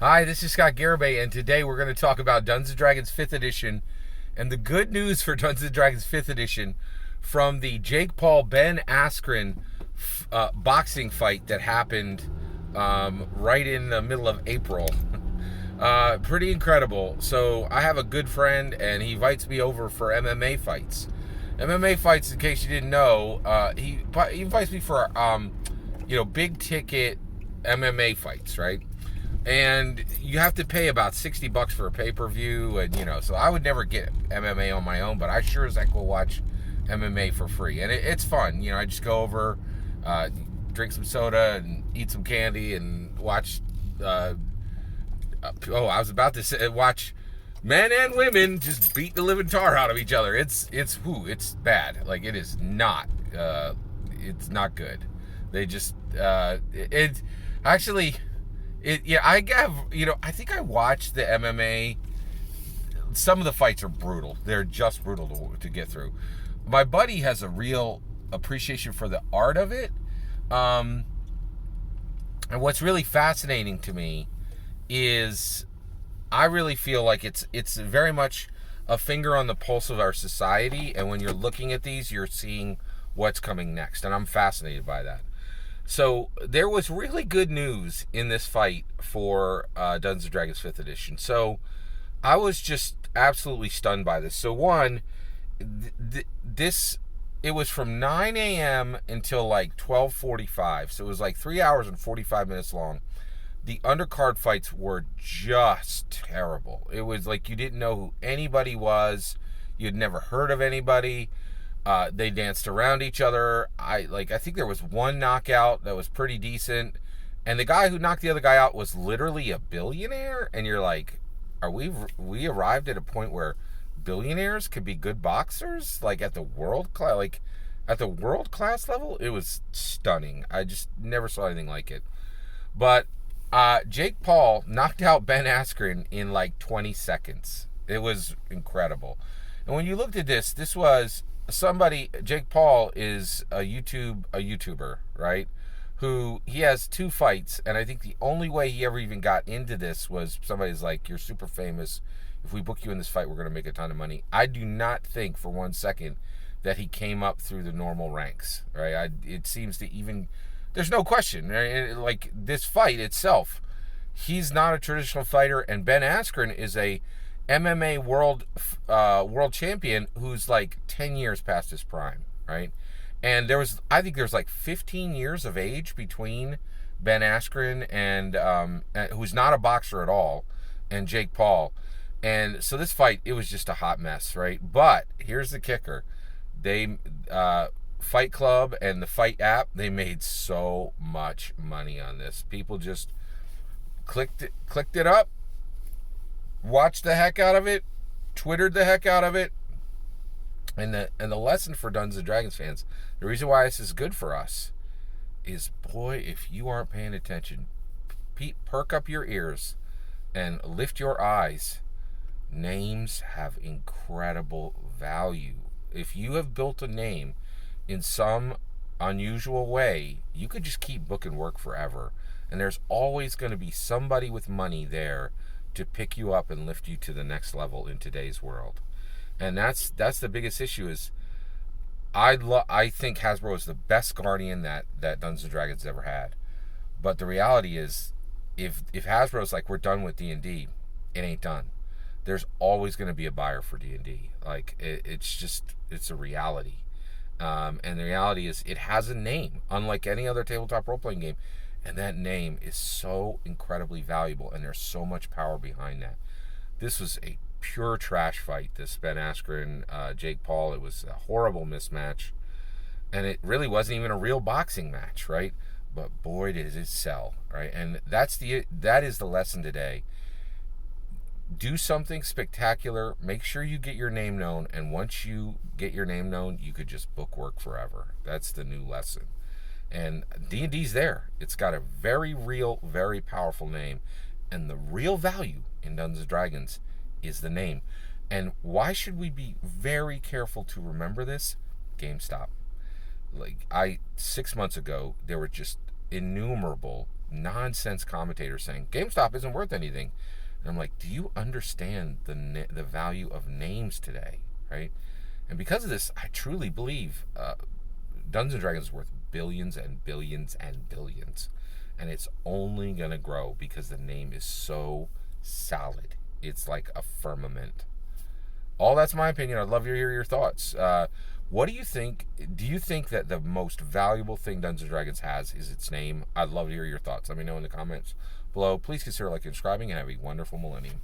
Hi, this is Scott Garibay, and today we're going to talk about Dungeons & Dragons 5th Edition and the good news for Dungeons & Dragons 5th Edition from the Jake Paul-Ben Askren boxing fight that happened right in the middle of April. Pretty incredible. So I have a good friend, and he invites me over for MMA fights. MMA fights, in case you didn't know, he invites me for, big ticket MMA fights, right? And you have to pay about $60 for a pay-per-view, and so I would never get MMA on my own, but I sure as heck will watch MMA for free, and it's fun. I just go over, drink some soda and eat some candy and watch. I was about to say watch men and women just beat the living tar out of each other. It's bad. Like, it is not. It's not good. They just it actually. I think I watched the MMA. Some of the fights are brutal. They're just brutal to get through. My buddy has a real appreciation for the art of it. And what's really fascinating to me is I really feel like it's very much a finger on the pulse of our society. And when you're looking at these, you're seeing what's coming next. And I'm fascinated by that. So there was really good news in this fight for Dungeons & Dragons 5th Edition. So I was just absolutely stunned by this. So one, it was from 9 a.m. until like 12:45. So it was like 3 hours and 45 minutes long. The undercard fights were just terrible. It was like you didn't know who anybody was. You'd never heard of anybody. They danced around each other. I think there was one knockout that was pretty decent, and the guy who knocked the other guy out was literally a billionaire. And you're like, are we arrived at a point where billionaires could be good boxers? Like at the world class level, it was stunning. I just never saw anything like it. But Jake Paul knocked out Ben Askren in like 20 seconds. It was incredible. And when you looked at this was Jake Paul is a YouTuber, right? Who he has 2 fights, and I think the only way he ever even got into this was somebody's like, you're super famous. If we book you in this fight, we're going to make a ton of money. I do not think for one second that he came up through the normal ranks, right? It seems to even, there's no question, right? Like this fight itself, he's not a traditional fighter, and Ben Askren is a MMA world champion who's like 10 years past his prime, right? And I think there's like 15 years of age between Ben Askren and who's not a boxer at all, and Jake Paul. And so this fight, it was just a hot mess, right? But here's the kicker. They Fight Club and the Fight app, they made so much money on this. People just clicked it up, watched the heck out of it, twittered the heck out of it. And the lesson for Dungeons & Dragons fans, the reason why this is good for us is, boy, if you aren't paying attention, perk up your ears and lift your eyes. Names have incredible value. If you have built a name in some unusual way, you could just keep booking work forever. And there's always going to be somebody with money there to pick you up and lift you to the next level in today's world. And that's the biggest issue is I think Hasbro is the best guardian that Dungeons & Dragons ever had. But the reality is, if Hasbro's like, we're done with D&D, it ain't done. There's always going to be a buyer for D&D. Like, it's a reality. And the reality is, it has a name, unlike any other tabletop role-playing game. And that name is so incredibly valuable, and there's so much power behind that. This was a pure trash fight, this Ben Askren, Jake Paul. It was a horrible mismatch, and it really wasn't even a real boxing match, right? But boy, did it sell, right? And that is the lesson today. Do something spectacular. Make sure you get your name known, and once you get your name known, you could just book work forever. That's the new lesson. And D&D's there. It's got a very real, very powerful name. And the real value in Dungeons & Dragons is the name. And why should we be very careful to remember this? GameStop. 6 months ago, there were just innumerable nonsense commentators saying GameStop isn't worth anything. And I'm like, do you understand the value of names today, right? And because of this, I truly believe Dungeons & Dragons is worth billions and billions and billions. And it's only going to grow because the name is so solid. It's like a firmament. All that's my opinion. I'd love to hear your thoughts. What do you think? Do you think that the most valuable thing Dungeons & Dragons has is its name? I'd love to hear your thoughts. Let me know in the comments below. Please consider liking and subscribing, and have a wonderful millennium.